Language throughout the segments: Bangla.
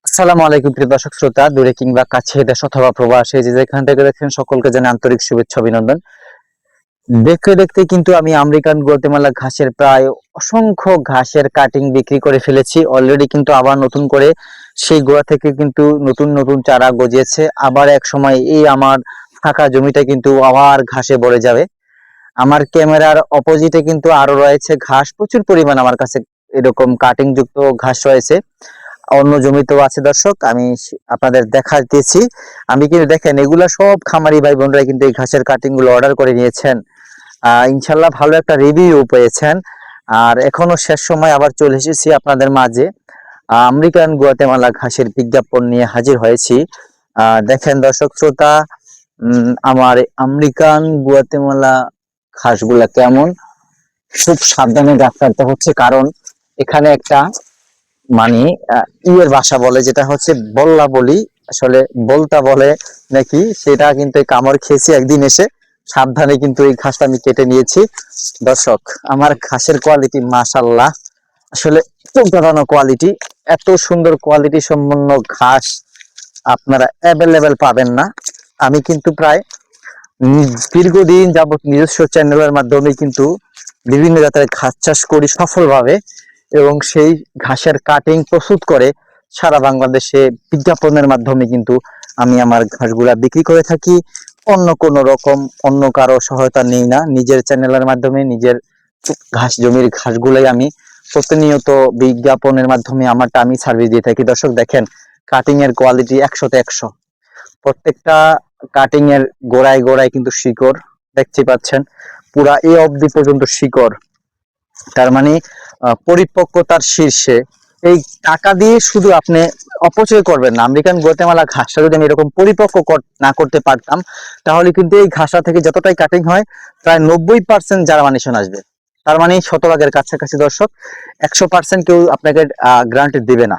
আসসালামু আলাইকুম প্রিয় দর্শক শ্রোতা, দূরে কিংবা কাছে, দেশ অথবা প্রবাসে যে যেখান থেকে দেখেন সকলকে জানাই আন্তরিক শুভেচ্ছা অভিনন্দন। দেখতে দেখতে কিন্তু আমি আমেরিকান গুয়াতেমালা ঘাসের প্রায় অসংখ্য ঘাসের কাটিং বিক্রি করে ফেলেছি অলরেডি, কিন্তু আবার নতুন করে সেই গোড়া থেকে কিন্তু নতুন নতুন চারা গজিয়েছে। আবার এক সময় এই আমার ফাঁকা জমিটা কিন্তু আবার ঘাসে ভরে যাবে। আমার ক্যামেরার অপোজিটে কিন্তু আরো রয়েছে ঘাস, প্রচুর পরিমাণ আমার কাছে এরকম কাটিং যুক্ত ঘাস রয়েছে। অন্য জমিতেও আছে দর্শক, আমি আপনাদের দেখাতেছি। আমি কিন্তু দেখেন এগুলা সব খামারি ভাই বোনরা কিন্তু এই ঘাসের কাটিং গুলো অর্ডার করে নিয়েছেন। ইনশাল্লাহ ভালো একটা রিভিউ পেয়েছেন। আর এখনো শেষ সময় আবার চলে এসেছি আপনাদের মাঝে। আমেরিকান গুয়াতেমালা ঘাসের বিজ্ঞাপন নিয়ে হাজির হয়েছি। দেখেন দর্শক শ্রোতা, আমার আমেরিকান গুয়াতেমালা ঘাসগুলা কেমন। খুব সাবধানে গাছ কাটতে হচ্ছে, কারণ এখানে একটা মানে ইয়ের ভাষা বলে, যেটা হচ্ছে বল্লা বলি, আসলে বলতা বলে নাকি, সেটা কিন্তু এই কামড় খেয়েছি একদিন এসে। সাবধানে কিন্তু এই ঘাসটা আমি কেটে নিয়েছি। দর্শক, আমার ঘাসের কোয়ালিটি মাশাল্লাহ, আসলে চোখ ধাঁধানো কোয়ালিটি। এত সুন্দর কোয়ালিটি সম্পন্ন ঘাস আপনারা অ্যাভেলেবেল পাবেন না। আমি কিন্তু প্রায় দীর্ঘদিন যাবত নিজস্ব চ্যানেলের মাধ্যমে কিন্তু বিভিন্ন জাতের ঘাস চাষ করি সফলভাবে, এবং সেই ঘাসের কাটিং প্রস্তুত করে সারা বাংলাদেশে বিজ্ঞাপনের মাধ্যমে কিন্তু আমি আমার ঘাসগুলা বিক্রি করে থাকি। অন্য কোনো রকম অন্য কারো সহায়তা নেই না, নিজের চ্যানেলের মাধ্যমে নিজের ঘাস জমির ঘাসগুলাই আমি প্রতিনিয়ত বিজ্ঞাপনের মাধ্যমে আমারটা আমি সার্ভিস দিয়ে থাকি। দর্শক দেখেন, কাটিং এর কোয়ালিটি 100তে 100। প্রত্যেকটা কাটিং এর গোড়ায় গোড়ায় কিন্তু শিকড় দেখতে পাচ্ছেন, পুরা এ অবধি পর্যন্ত শিকড়। তার মানে পরিপক্কতার শীর্ষে। এই টাকা দিয়ে শুধু আপনি অপচয় করবেন না। আমেরিকান গুয়াতেমালা ঘাসটা যদি আমি এরকম পরিপক্ক না করতে পারতাম, তাহলে কিন্তু এই ঘাসটা থেকে যতটাই কাটিং হয় প্রায় 90% জার্মানেশন আসবে। তার মানে শতভাগের কাছাকাছি দর্শক, 100% কেউ আপনাকে গ্রান্টেড দিবে না।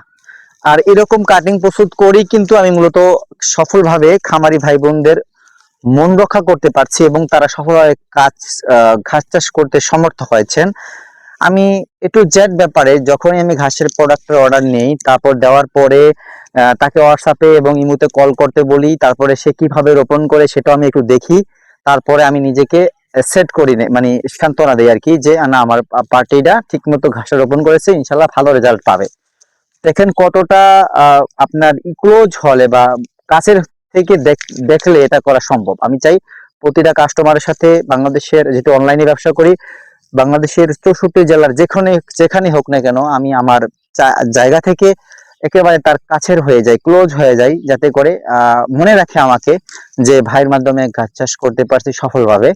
আর এরকম কাটিং প্রস্তুত করেই কিন্তু আমি মূলত সফলভাবে খামারি ভাই বোনদের মন রক্ষা করতে পারছি, এবং তারা সফলভাবে ঘাস চাষ করতে সমর্থ হয়েছেন। আমি একটু জেড ব্যাপারে, যখনই আমি ঘাসের প্রোডাক্টের অর্ডার নেই, তারপর দেওয়ার পরে তাকে হোয়াটসঅ্যাপে এবং ইমোতে কল করতে বলি, তারপরে সে কিভাবে রোপণ করে সেটাও আমি একটু দেখি। তারপরে আমি নিজেকে সেট করি, মানে সান্ত্বনা দেই আর কি, যে না, আমার পার্টিটা ঠিক মতো ঘাসে রোপণ করেছে, ইনশাল্লাহ ভালো রেজাল্ট পাবে। দেখেন কতটা আপনার ক্লোজ হলে বা কাছের থেকে দেখলে এটা করা সম্ভব। আমি চাই প্রতিটা কাস্টমারের সাথে, বাংলাদেশের যেহেতু অনলাইনে ব্যবসা করি, বাংলাদেশের 64 জেলার যেখানে যেখানে হোক না কেন, আমি আমার জায়গা থেকে একেবারে তার কাছের হয়ে যাই, ক্লোজ হয়ে যাই, যাতে করে মনে রাখে আমাকে, যে ভাইয়ের মাধ্যমে গাছ চাষ করতে পারছি সফলভাবে।